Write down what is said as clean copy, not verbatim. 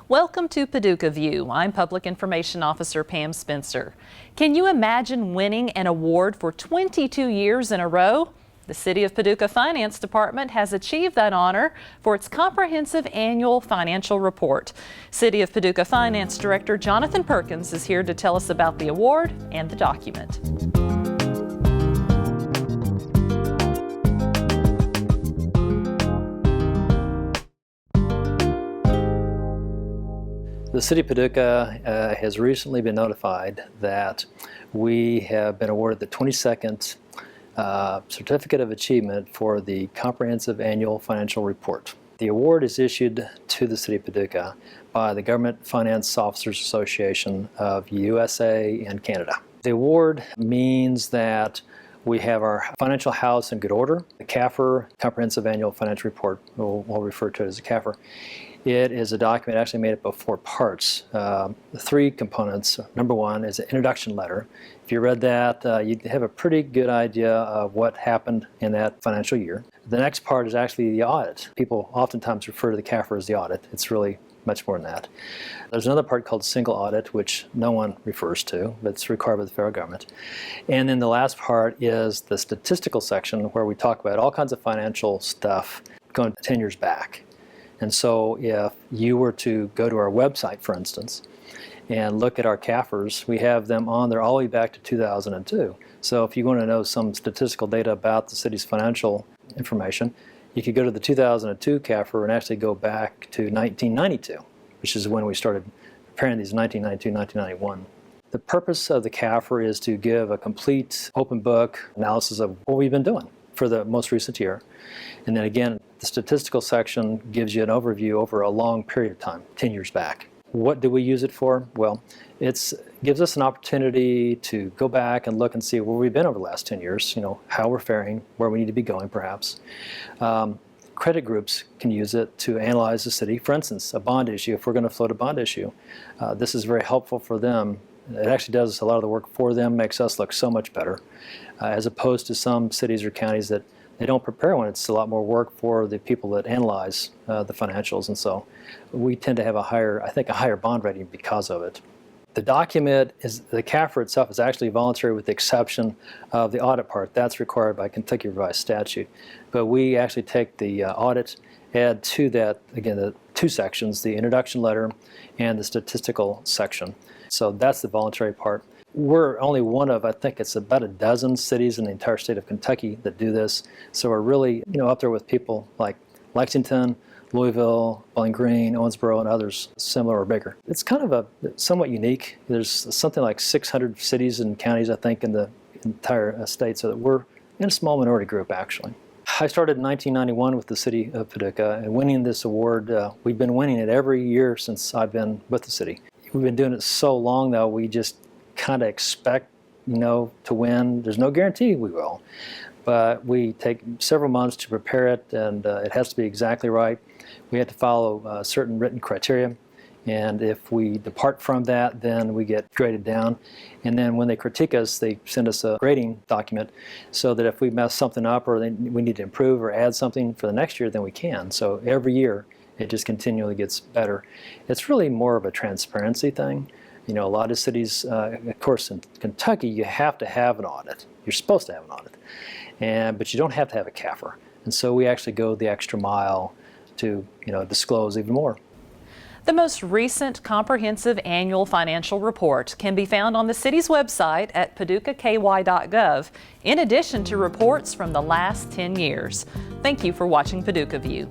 Welcome to Paducah View. I'm Public Information Officer Pam Spencer. Can you imagine winning an award for 22 years in a row? The City of Paducah Finance Department has achieved that honor for its comprehensive annual financial report. City of Paducah Finance Director Jonathan Perkins is here to tell us about the award and the document. The City of Paducah has recently been notified that we have been awarded the 22nd Certificate of Achievement for the Comprehensive Annual Financial Report. The award is issued to the City of Paducah by the Government Finance Officers Association of USA and Canada. The award means that we have our financial house in good order. The CAFR, Comprehensive Annual Financial Report, we'll refer to it as a CAFR. It is a document actually made up of 4 parts. The 3 components. Number 1 is an introduction letter. If you read that, you'd have a pretty good idea of what happened in that financial year. The next part is actually the audit. People oftentimes refer to the CAFR as the audit. It's really much more than that. There's another part called single audit, which no one refers to, but it's required by the federal government. And then the last part is the statistical section, where we talk about all kinds of financial stuff going 10 years back. And so if you were to go to our website, for instance, and look at our CAFRs, we have them on there all the way back to 2002. So if you want to know some statistical data about the city's financial information, you could go to the 2002 CAFR and actually go back to 1992, which is when we started preparing these, 1992, 1991. The purpose of the CAFR is to give a complete open book analysis of what we've been doing for the most recent year. And then again, the statistical section gives you an overview over a long period of time, 10 years back. What do we use it for? Well, it gives us an opportunity to go back and look and see where we've been over the last 10 years, how we're faring, where we need to be going perhaps. Credit groups can use it to analyze the city. For instance, a bond issue, if we're going to float a bond issue, this is very helpful for them. It actually does a lot of the work for them, makes us look so much better, as opposed to some cities or counties that they don't prepare one. It's a lot more work for the people that analyze the financials, and so we tend to have a higher bond rating because of it. The document the CAFR itself is actually voluntary with the exception of the audit part. That's required by Kentucky revised statute. But we actually take the audit, add to that, again, the 2 sections, the introduction letter and the statistical section. So that's the voluntary part. We're only one of, I think it's about a dozen cities in the entire state of Kentucky that do this. So we're really, up there with people like Lexington, Louisville, Bowling Green, Owensboro, and others similar or bigger. It's kind of somewhat unique. There's something like 600 cities and counties, I think, in the entire state, so that we're in a small minority group, actually. I started in 1991 with the City of Paducah, and winning this award, we've been winning it every year since I've been with the city. We've been doing it so long, though, we just kind of expect, to win. There's no guarantee we will, but we take several months to prepare it, and it has to be exactly right. We have to follow certain written criteria, and if we depart from that, then we get graded down. And then when they critique us, they send us a grading document so that if we mess something up or we need to improve or add something for the next year, then we can. So every year, it just continually gets better. It's really more of a transparency thing. A lot of cities, of course, in Kentucky, you have to have an audit. You're supposed to have an audit, but you don't have to have a CAFR. And so we actually go the extra mile to, disclose even more. The most recent comprehensive annual financial report can be found on the city's website at paducahky.gov, in addition to reports from the last 10 years. Thank you for watching Paducah View.